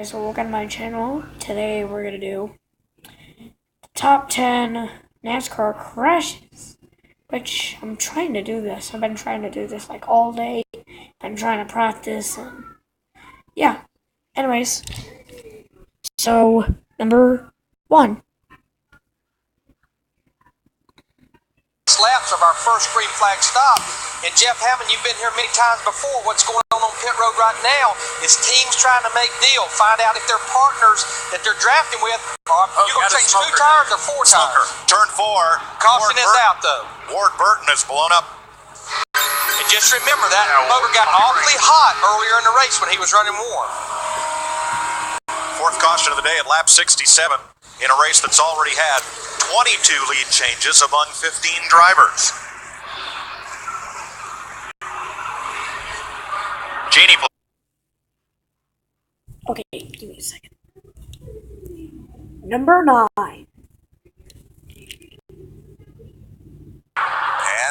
So welcome to my channel. Today we're gonna do the top 10 NASCAR crashes, which I'm trying to do this. I've been trying to do this like all day. Been trying to practice and yeah. Anyways, so number 1. Laps of our first green flag stop. And Jeff Hammond, you've been here many times before. What's going on pit road right now is teams trying to make deals, find out if their partners that they're drafting with are you going to change 2 tires or 4 tires. Turn 4. Caution is out though. Ward Burton has blown up. And just remember that motor got awfully hot earlier in the race when he was running warm. 4th caution of the day at lap 67 in a race that's already had 22 lead changes among 15 drivers. Jeannie. Okay, give me a second. Number 9. And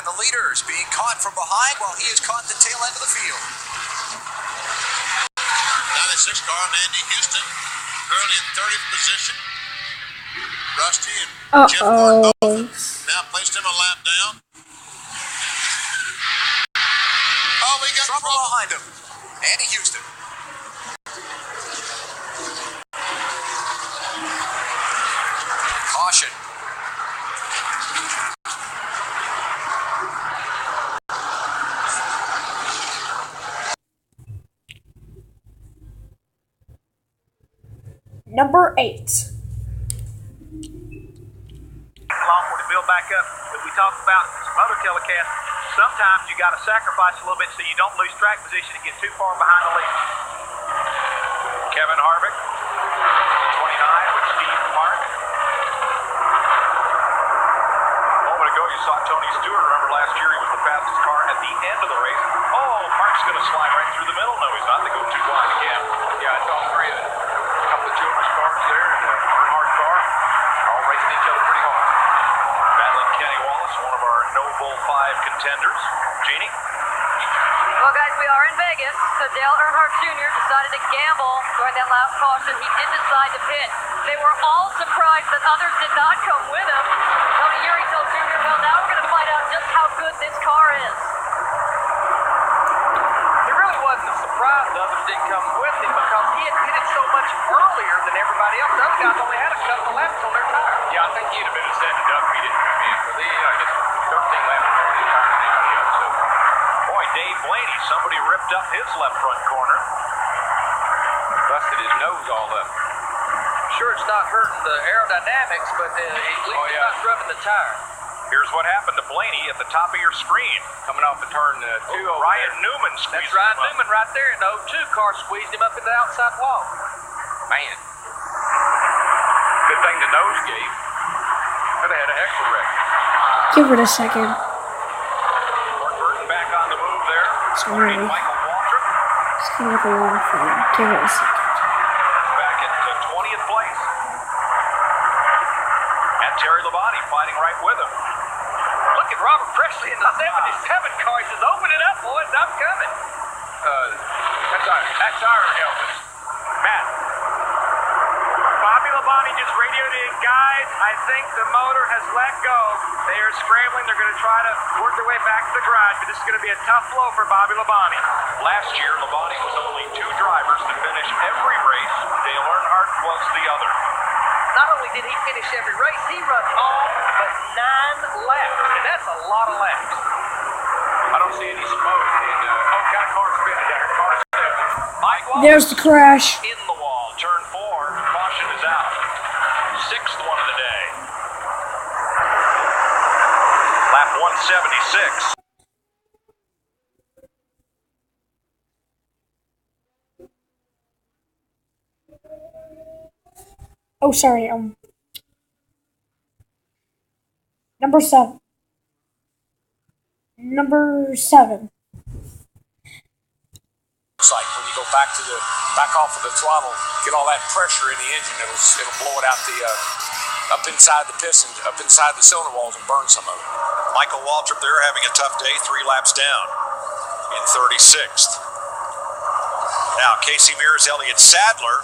the leader is being caught from behind while he is caught at the tail end of the field. 96 car, Andy Houston, currently in 30th position. Rusty and Jeff Gordon both now placed him a lap down. Oh, we got trouble behind him. Andy Houston. Caution. Number 8. To build back up, as we talked about in some other telecasts, sometimes you got to sacrifice a little bit so you don't lose track position and get too far behind the lead. Kevin Harvick, 29 with Steve Mark. A moment ago you saw Tony Stewart. Remember last year he was the fastest car at the end of the race. Oh, Mark's going to slide right through the middle. No, he's not. They go too wide again. Yeah, it's all three of them. A couple of children's cars there and an Earnhardt car. All racing each other pretty hard. Battling Kenny Wallace, one of our No Bull 5 contenders. Jeannie? Well, guys, we are in Vegas, so Dale Earnhardt Jr. decided to gamble during that last caution. He did decide to pit. They were all surprised that others did not come with him. Tony Eury told Jr., well, now we're going to find out just how good this car is. It really wasn't a surprise the others didn't come with him because he had pitted so much earlier than everybody else. The other guys only had a couple of laps on their tire. Yeah, I think he'd have been a sitting duck if he didn't come in. Because he, I guess, 13 laps on the tire than anybody else. So, boy, Dave Blaney, somebody ripped up his left front corner. Busted his nose all up. Sure, it's not hurting the aerodynamics, but at least it's not rubbing the tire. Here's what happened to Blaney at the top of your screen. Coming off the turn 2. Ryan Newman squeezed him up. That's Ryan Newman right there. And the 02 car squeezed him up into the outside wall. Man. Good thing the nose gave. Could have had a heck of a wreck. Give it a second. Ward Burton back on the move there. Sorry. Michael Waltrip. It's kind of a long thing. Give it a second. Back at 20th place. And Terry Labonte fighting right with him. Look at Robert Presley in the 77 car. He says, open it up, boys. I'm coming. That's our Elvis. Matt. Bobby Labonte just radioed in, guys, I think the motor has let go. They are scrambling. They're going to try to work their way back to the garage, but this is going to be a tough blow for Bobby Labonte. Last year, Labonte was only 2 drivers to finish every race. Dale Earnhardt was the other. Not only did he finish every race, he run all but 9 laps. And that's a lot of laps. I don't see any smoke. And, got a car spinning there. Car 7. Mike Wallace. There's the crash. In the wall. Turn 4. Caution is out. 6th one of the day. Lap 176. Oh, sorry. Number 7. Number 7. It's like when you go back off of the throttle, get all that pressure in the engine, it'll blow it out up inside the piston, up inside the cylinder walls and burn some of it. Michael Waltrip there having a tough day, 3 laps down in 36th. Now, Casey Mears, Elliott Sadler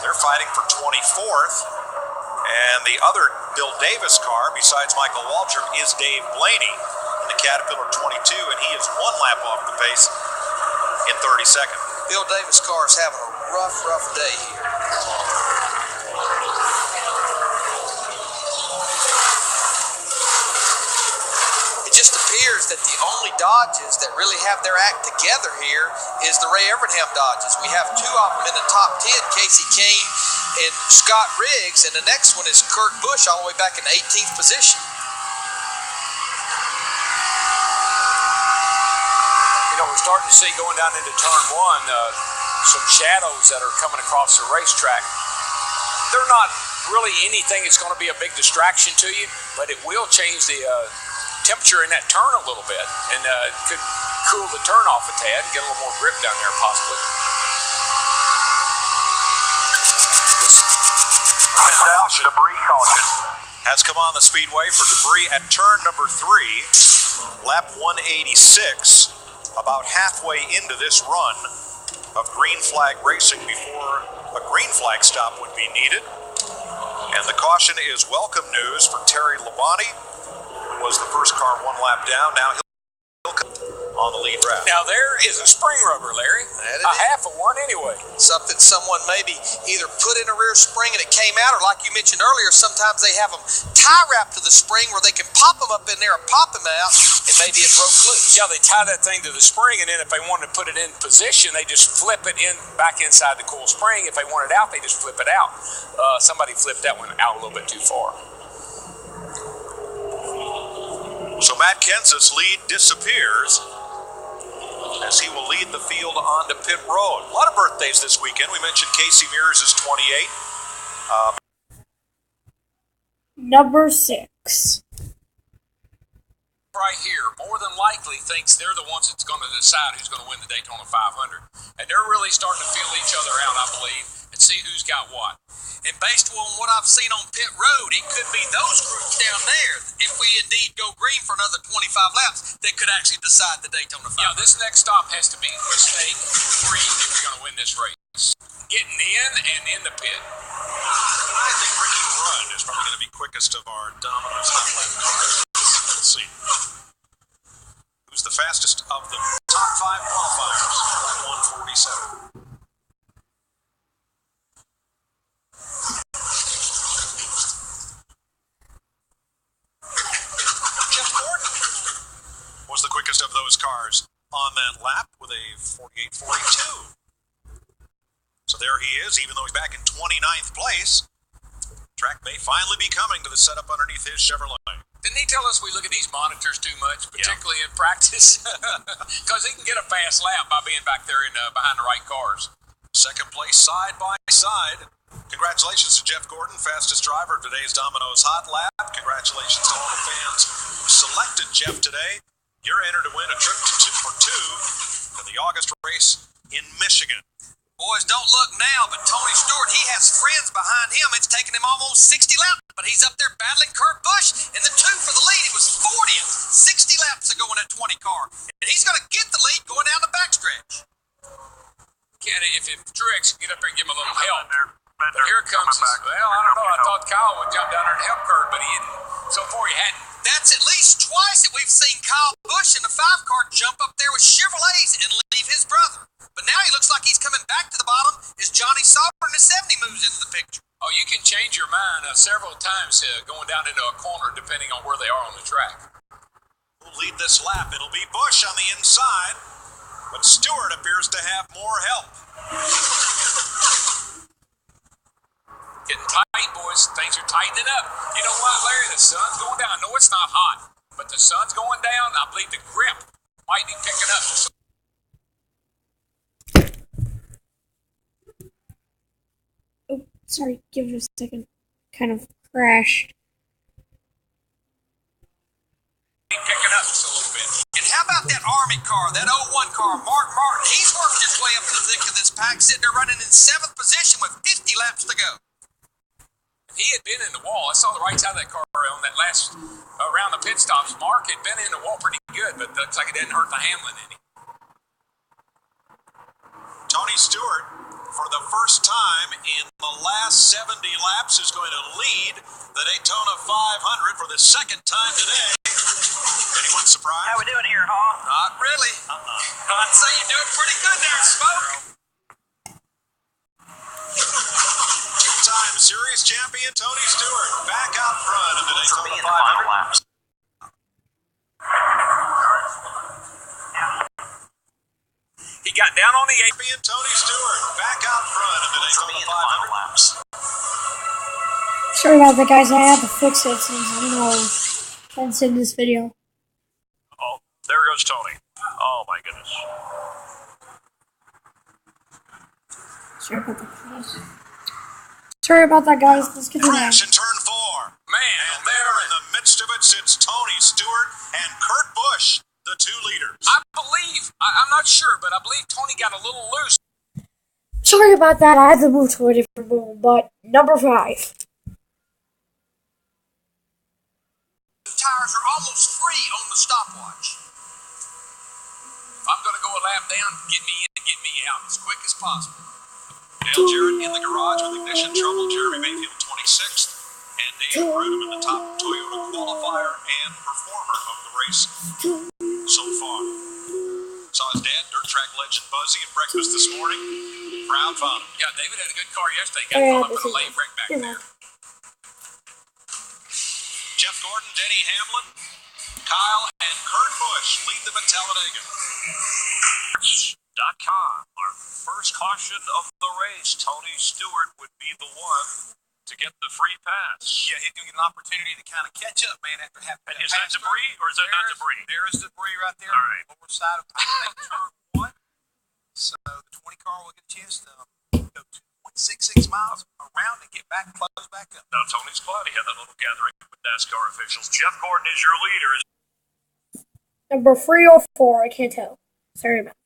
They're fighting for 24th. And the other Bill Davis car, besides Michael Waltrip, is Dave Blaney in the Caterpillar 22, and he is 1 lap off the pace in 32nd. Bill Davis' car is having a rough day here. It just appears that the only Dodges that really have their act together here is the Ray Evernham Dodges. We have 2 of them in the top 10, Casey Kane and Scott Riggs, and the next one is Kurt Busch all the way back in 18th position. You know, we're starting to see going down into turn 1 some shadows that are coming across the racetrack. They're not really anything that's going to be a big distraction to you, but it will change the temperature in that turn a little bit, and could cool the turn off a tad and get a little more grip down there possibly. Debris caution has come on the speedway for debris at turn number 3, lap 186, about halfway into this run of green flag racing before a green flag stop would be needed. And the caution is welcome news for Terry Labonte, who was the first car 1 lap down. Now he'll come on the lead route. Now there is a spring rubber, Larry. A half of one anyway. Something someone maybe either put in a rear spring and it came out, or like you mentioned earlier, sometimes they have them tie wrapped to the spring where they can pop them up in there or pop them out, and maybe it broke loose. Yeah, they tie that thing to the spring, and then if they wanted to put it in position, they just flip it in back inside the coil spring. If they want it out, they just flip it out. Somebody flipped that one out a little bit too far. So Matt Kenseth's lead disappears as he will lead the field onto pit road. A lot of birthdays this weekend. We mentioned Casey Mears is 28. Number 6. Right here, more than likely thinks they're the ones that's going to decide who's going to win the Daytona 500. And they're really starting to feel each other out, I believe, and see who's got what. And based on what I've seen on pit road, it could be those groups down there. If we indeed go green for another 25 laps, they could actually decide the Daytona 500. Yeah, this next stop has to be mistake 3 if you're going to win this race. Getting in and in the pit. I think Ricky Rudd is probably going to be quickest of our Domino's hot lap cars. Let's see. Who's the fastest of the top 5 qualifiers? 147. Jeff Gordon was the quickest of those cars on that lap with a 48.42. So there he is, even though he's back in 29th place. Track may finally be coming to the setup underneath his Chevrolet. Didn't he tell us we look at these monitors too much, particularly in practice? Because he can get a fast lap by being back there in behind the right cars. Second place side by side. Congratulations to Jeff Gordon, fastest driver of today's Domino's Hot Lap. Congratulations to all the fans who selected Jeff today. You're entered to win a trip to the August race in Michigan. Boys, don't look now, but Tony Stewart, he has friends behind him. It's taken him almost 60 laps, but he's up there battling Kurt Busch in the 2 for the lead. He was 40th 60 laps ago in that 20 car, and he's going to get the lead going down the backstretch. If Truex can get up there and give him a little help. But here comes his, well, I don't know. I thought Kyle would jump down there and help Kurt, but he didn't. So far, he hadn't. That's at least twice that we've seen Kyle Busch in the 5 car jump up there with Chevrolets and leave his brother. But now he looks like he's coming back to the bottom as Johnny Sauber in the 70 moves into the picture. Oh, you can change your mind several times going down into a corner depending on where they are on the track. Who'll lead this lap? It'll be Busch on the inside, but Stewart appears to have more help. Getting tight, boys. Things are tightening up. You know what, Larry? The sun's going down. I know it's not hot, but the sun's going down. I believe the grip might be picking up. Oh, sorry. Give it a second. Kind of crashed. Picking up just a little bit. And how about that Army car, that 01 car, Mark Martin? He's working his way up to the thick of this pack, sitting there running in 7th position with 50 laps to go. He had been in the wall. I saw the right side of that car on that last around the pit stops. Mark had been in the wall pretty good, but looks like it didn't hurt the Hamlin any. Tony Stewart for the first time in the last 70 laps, is going to lead the Daytona 500 for the second time today. Anyone surprised? How we doing here, huh? Not really. I'd say you're doing pretty good there, Smoke. Two-time series champion Tony Stewart back out front of the For me Daytona in the final 500. laps. He got down on the eight. Champion Tony Stewart back out front of the For me Daytona in the final 500. laps. Sorry about that, guys. I had to fix it since I don't know that's in this video. Oh, there goes Tony. Oh my goodness. Sorry about that, guys. Sorry about that, guys. Let's get to that. Crash in turn 4. Man, And there in the midst of it sits Tony Stewart and Kurt Busch, the two leaders. I believe, I'm not sure, but I believe Tony got a little loose. Sorry about that. I had to move to a different room. But number 5. Tires are almost free on the stopwatch. If I'm going to go a lap down, get me in and get me out as quick as possible. Dale Jarrett in the garage with ignition trouble. Jeremy Mayfield 26th. And Dave Grudem in the top Toyota qualifier and performer of the race so far. Saw his dad, dirt track legend Buzzy, at breakfast this morning. Proud father. Yeah, David had a good car yesterday. Got caught up in a lane wreck back there. Jeff Gordon, Denny Hamlin, Kyle, and Kurt Busch lead them at Talladega. .com. Our first caution of the race. Tony Stewart would be the one to get the free pass. Yeah, he's going to get an opportunity to kind of catch up, man, after having And is that debris or is that not debris? There is debris right there. All right. On the lower side of turn 1. So the 20 car will get a chance to go 2.66 miles around and get back and close back up. Now Tony's glad he had that little gathering with NASCAR officials. Jeff Gordon is your leader. Number 3 or 4. I can't tell. Sorry about that.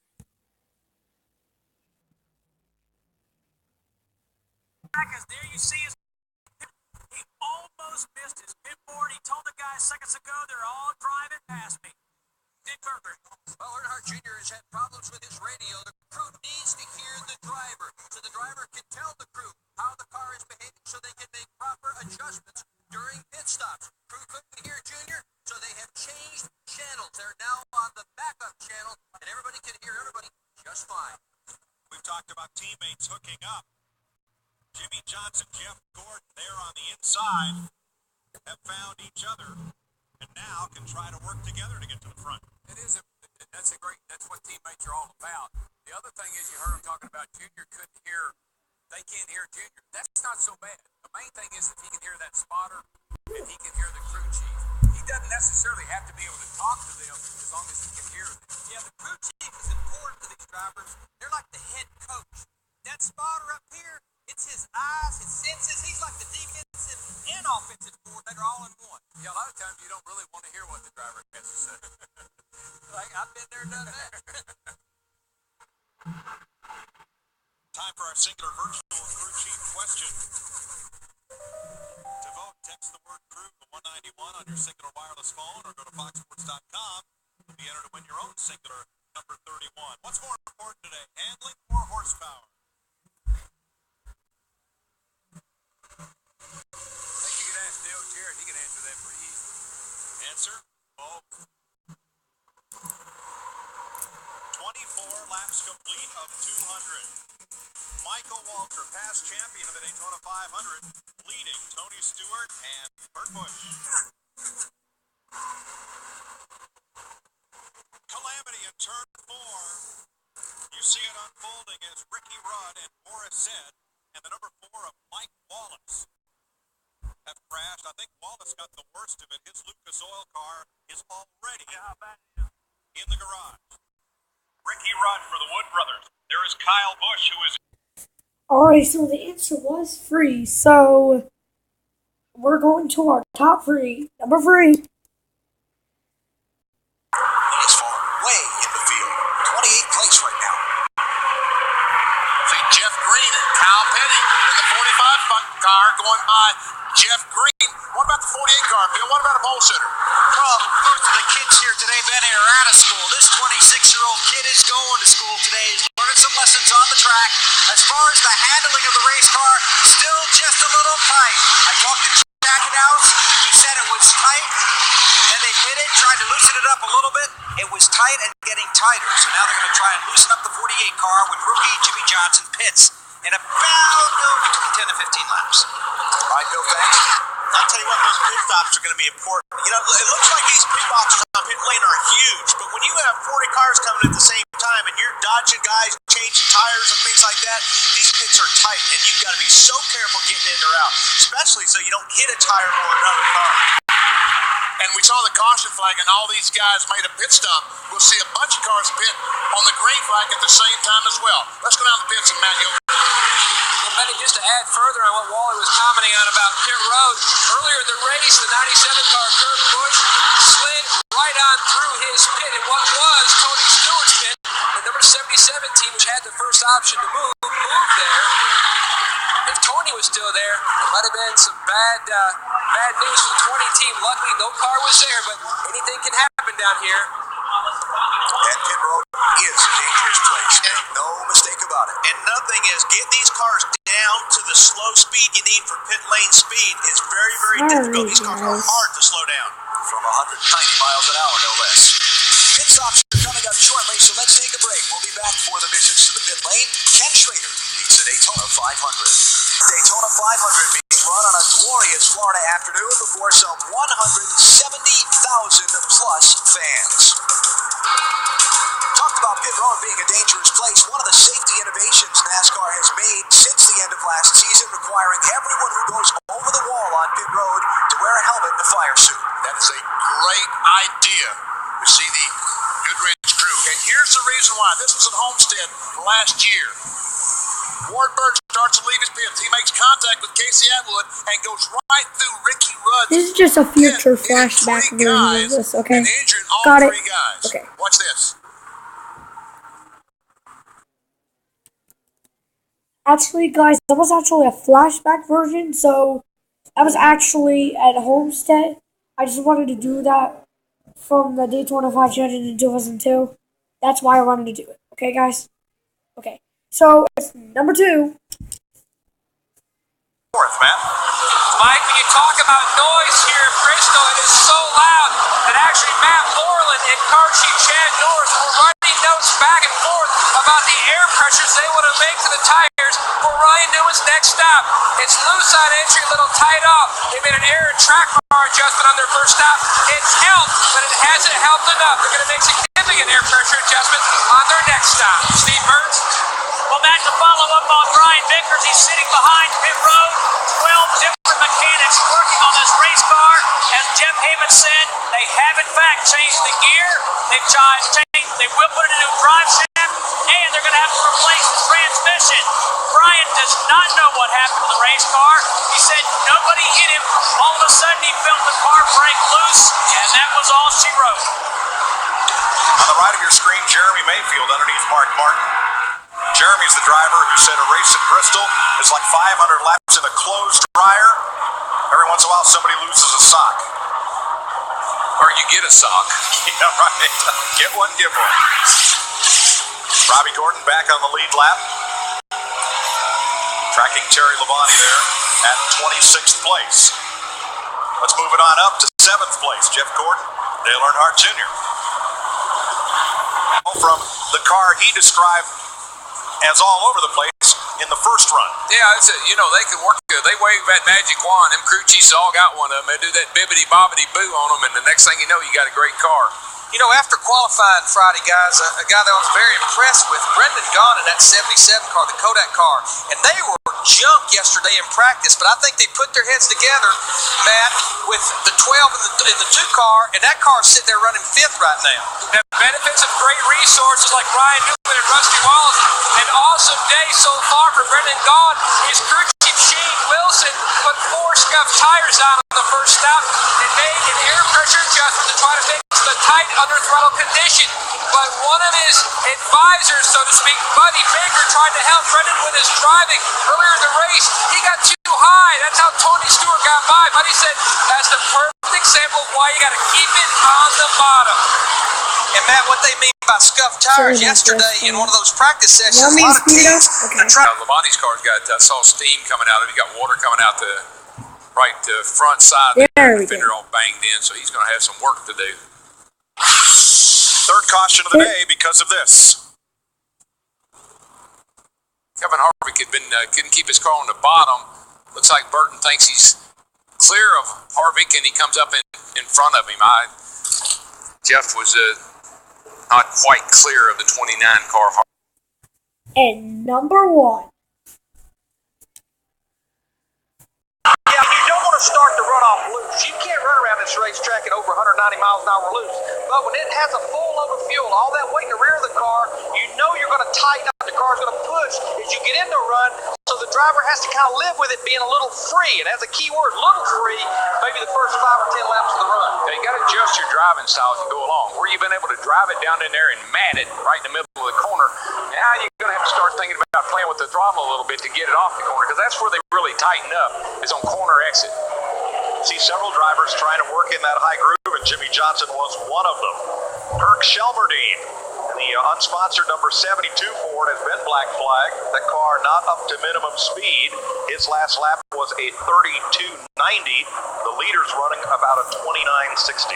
As there you see his, he almost missed his pit board. He told the guys seconds ago they're all driving past me. Dick Berger. Well, Earnhardt Jr. has had problems with his radio. The crew needs to hear the driver, so the driver can tell the crew how the car is behaving so they can make proper adjustments during pit stops. Crew couldn't hear Jr., so they have changed channels. They're now on the backup channel, and everybody can hear everybody just fine. We've talked about teammates hooking up. Jimmy Johnson, Jeff Gordon, there on the inside, have found each other and now can try to work together to get to the front. That's what teammates are all about. The other thing is you heard him talking about Junior they can't hear Junior. That's not so bad. The main thing is that he can hear that spotter and he can hear the crew chief. He doesn't necessarily have to be able to talk to them as long as he can hear them. Yeah, the crew chief is important to these drivers. They're like the head coach. That spotter up here, it's his eyes, his senses. He's like the defensive and offensive coordinator all in one. Yeah, a lot of times you don't really want to hear what the driver has to say. Like, I've been there, done that. Time for our singular virtual crew chief question. To vote, text the word crew to 191 on your singular wireless phone or go to foxsports.com. You'll be entered to win your own singular number 31. What's more important today, handling or horsepower? I think you could ask Dale Jarrett. He can answer that pretty easily. Answer, both. 24 laps complete of 200. Michael Walker, past champion of the Daytona 500, leading Tony Stewart and Kurt Busch. Calamity in turn 4. You see it unfolding as Ricky Rudd and Morris said, and the number 4 of Mike Wallace have crashed. I think Wallace got the worst of it. His Lucas Oil car is already in the garage. Ricky Rudd for the Wood Brothers. There is Kyle Busch, who is... Alright, so the answer was free. So, we're going to our top 3. Number 3. He's falling way in the field. 28th place right now. See Jeff Green and Kyle Petty in the 45 car going by Jeff Green. What about the 48 car, Bill? What about a pole sitter? Well, most of the kids here today, Ben, are out of school. This 26-year-old kid is going to school today. He's learning learn some lessons on the track. As far as the handling of the race car, still just a little tight. I talked to Jack House. He said it was tight. Then they hit it, tried to loosen it up a little bit. It was tight and getting tighter. So now they're going to try and loosen up the 48 car when rookie Jimmy Johnson pits in about between 10 to 15 laps. All right, Bill, thanks. I'll tell you what, those pit stops are going to be important. You know, it looks like these pit boxes on pit lane are huge, but when you have 40 cars coming at the same time and you're dodging guys, changing tires and things like that, these pits are tight, and you've got to be so careful getting in or out, especially so you don't hit a tire or another car. And we saw the caution flag, and all these guys made a pit stop. We'll see a bunch of cars pit on the green flag at the same time as well. Let's go down the pits and Matt Yoder. Well, Benny, just to add further on what Wally was commenting on about pit road, earlier in the race, the 97 car Kurt Busch slid right on through his pit in what was Tony Stewart's pit. The number 77 team, which had the first option to move there. If Tony was still there, it might have been some bad news for the 20 team. Luckily, no car was there, but anything can happen down here. And pit road is a dangerous place. No mistake about it. And another thing is, getting these cars down to the slow speed you need for pit lane speed is very, very difficult. These cars are hard to slow down. From 190 miles an hour, no less. Pit stops are coming up shortly, so let's take a break. We'll be back for the visits to the pit lane. Ken Schrader leads the Daytona 500. Daytona 500 being run on a glorious Florida afternoon before some 170,000 plus fans. Talked about pit road being a dangerous place. One of the safety innovations NASCAR has made since the end of last season, requiring everyone who goes over the wall on pit road to wear a helmet and a fire suit. That is a great idea to see the Goodrich crew. And here's the reason why. This was at Homestead last year. Ward Bird starts to leave his pits. He makes contact with Casey Atwood and goes right through Ricky Rudd. This is just a future flashback version of this, okay? Got it. Okay. Watch this. Actually, guys, that was actually a flashback version, so that was actually at Homestead. I just wanted to do that from the Daytona 500 in 2002. That's why I wanted to do it. Okay, guys? Okay. So, it's number 2. Fourth, Matt. Mike, when you talk about noise here in Bristol, it is so loud that actually Matt Moreland and car chief Chad Norris were writing notes back and forth about the air pressures they want to make to the tires for Ryan Newman's next stop. It's loose on entry, a little tight off. They made an air and track bar adjustment on their first stop. It's helped, but it hasn't helped enough. They're going to make significant air pressure adjustments on their next stop. Steve Burns? Well, Matt, to follow up on Brian Vickers, he's sitting behind pit road. 12 different mechanics working on this race car. As Jeff Hammond said, they have in fact changed the gear. They will put it in a new drive shaft, and they're going to have to replace the transmission. Brian does not know what happened to the race car. He said nobody hit him. All of a sudden, he felt the car break loose, and that was all she wrote. On the right of your screen, Jeremy Mayfield underneath Mark Martin. Jeremy's the driver who said a race at Bristol is like 500 laps in a closed dryer. Every once in a while, somebody loses a sock. Or you get a sock. Yeah, right. Get one, give one. Robbie Gordon back on the lead lap. Tracking Terry Labonte there at 26th place. Let's move it on up to 7th place. Jeff Gordon, Dale Earnhardt Jr. From the car he described as all over the place in the first run. Yeah, it's they can work good. They wave that magic wand. Them crew chiefs all got one of them. They do that bibbity-bobbity-boo on them, and the next thing you know, you got a great car. You know, after qualifying Friday, guys, a guy that I was very impressed with, Brendan Gaughan in that 77 car, the Kodak car, and they were junk yesterday in practice, but I think they put their heads together, Matt, with the 12 in the 2 car, and that car is sitting there running 5th right now. The benefits of great resources like Ryan Newman and Rusty Wallace. An awesome day so far for Brendan Gaughan. His crew chief Shane Wilson put 4 scuffed tires on the first stop and made an air pressure adjustment to try to fix the tight under throttle condition. But one of his advisors, so to speak, Buddy Baker, tried to help Brendan with his driving earlier in the race. He got too high. That's how Tony Stewart got by. Buddy said that's the perfect example of why you got to keep it on the bottom. And Matt, what they mean by about scuffed tires yesterday in one of those practice sessions. A lot of teams are trying. Labonte's car's got, I saw steam coming out of it. He got water coming out the front side. There The fender all banged in, so he's going to have some work to do. Third caution of the day because of this. Kevin Harvick couldn't keep his car on the bottom. Looks like Burton thinks he's clear of Harvick, and he comes up in front of him. Jeff was not quite clear of the 29 car. And number 1. Yeah, you don't want to start the runoff loose. You can't run around this racetrack at over 190 miles an hour loose. But when it has a full load of fuel, all that weight in the rear of the car, you know you're going to tighten up. The car's going to push as you get into a run. So the driver has to kind of live with it being a little free. And as a key word, little free, maybe the first 5 or 10 laps of the run. Yeah, you got to adjust your driving style as you go along. Where you've been able to drive it down in there and mat it right in the middle of the corner, now you're going to have to start thinking about playing with the throttle a little bit to get it off the corner, because that's where they really tighten up, is on corner exit. See several drivers trying to work in that high groove, and Jimmy Johnson was one of them. Kirk Shelmerdine. The unsponsored number 72 Ford has been black flagged. The car not up to minimum speed. His last lap was a 32.90. The leader's running about a 29.60.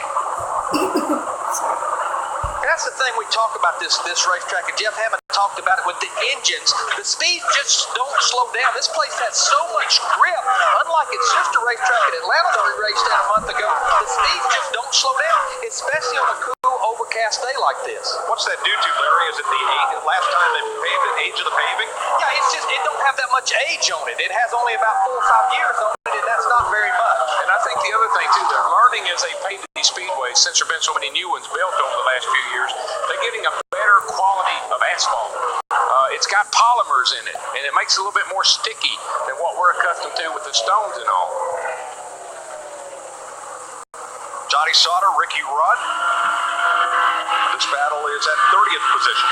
That's the thing we talk about this racetrack, and Jeff Hammond talked about it with the engines. The speeds just don't slow down. This place has so much grip. Unlike its sister racetrack in Atlanta that we raced at a month ago, the speeds just don't slow down, especially on a cool, overcast day like this. What's that due to, Larry? Is it the last time they paved it, age of the paving? Yeah, it's just, it don't have that much age on it. It has only about 4 or 5 years on it, and that's not very much. And I think the other thing, too, they're learning as they pave these speedways, since there have been so many new ones built over the last few years, they're getting a better quality of asphalt. It's got polymers in it, and it makes it a little bit more sticky than what we're accustomed to with the stones and all. Johnny Sauter, Ricky Rudd. This battle is at 30th position.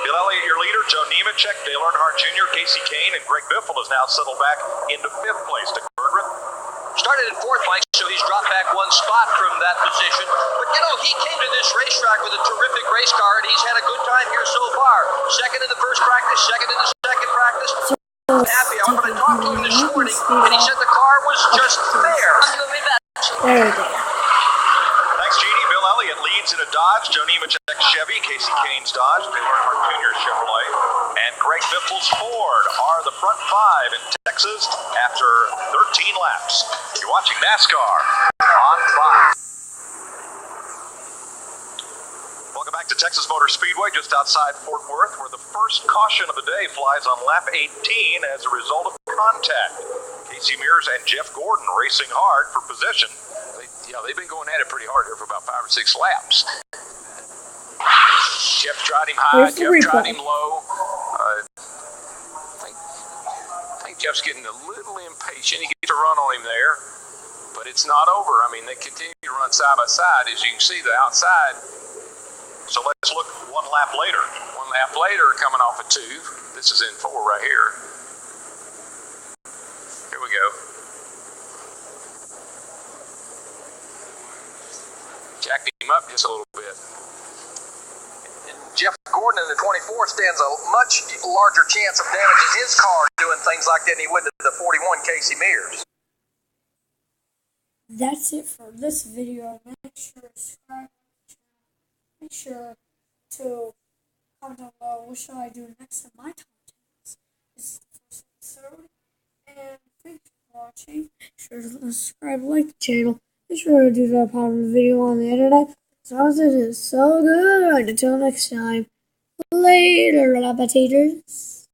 Bill Elliott, your leader. Joe Nemechek, Dale Earnhardt Jr., Casey Kane, and Greg Biffle has now settled back into 5th place. Dick Berggren started in 4th place, so he's dropped back 1 spot from that position. But, he came to this racetrack with a terrific race car, and he's had a good time here so far. Second in the first practice, second in the second practice. Happy. I wanted to talk to him this morning, and he said the car was just there. There we go. Thanks, Jeannie. Bill Elliott leads in a Dodge. Joe Nemechek Chevy, Casey Kane's Dodge, Dale Earnhardt Jr. Chevrolet, and Greg Biffle's Ford are the front 5 in Texas after 13 laps. You're watching NASCAR on 5. Welcome back to Texas Motor Speedway, just outside Fort Worth, where the first caution of the day flies on lap 18 as a result of contact. Casey Mears and Jeff Gordon racing hard for position. They've been going at it pretty hard here for about 5 or 6 laps. Jeff tried him high, Jeff tried him low. I think Jeff's getting a little impatient. He gets a run on him there, but it's not over. I mean, they continue to run side by side. As you can see, the outside. So let's look 1 lap later. 1 lap later, coming off of 2. This is in 4 right here. Here we go. Jacked him up just a little bit. Jeff Gordon in the 24 stands a much larger chance of damaging his car doing things like that than he would the 41 Casey Mears. That's it for this video. Make sure to subscribe. Make sure to comment down below what should I do next in my top 10s. This is the first episode. And thanks for watching. Make sure to subscribe, like the channel. Make sure to do that part of the video on the internet. As long as it is so good. Until next time. Later, appetiters.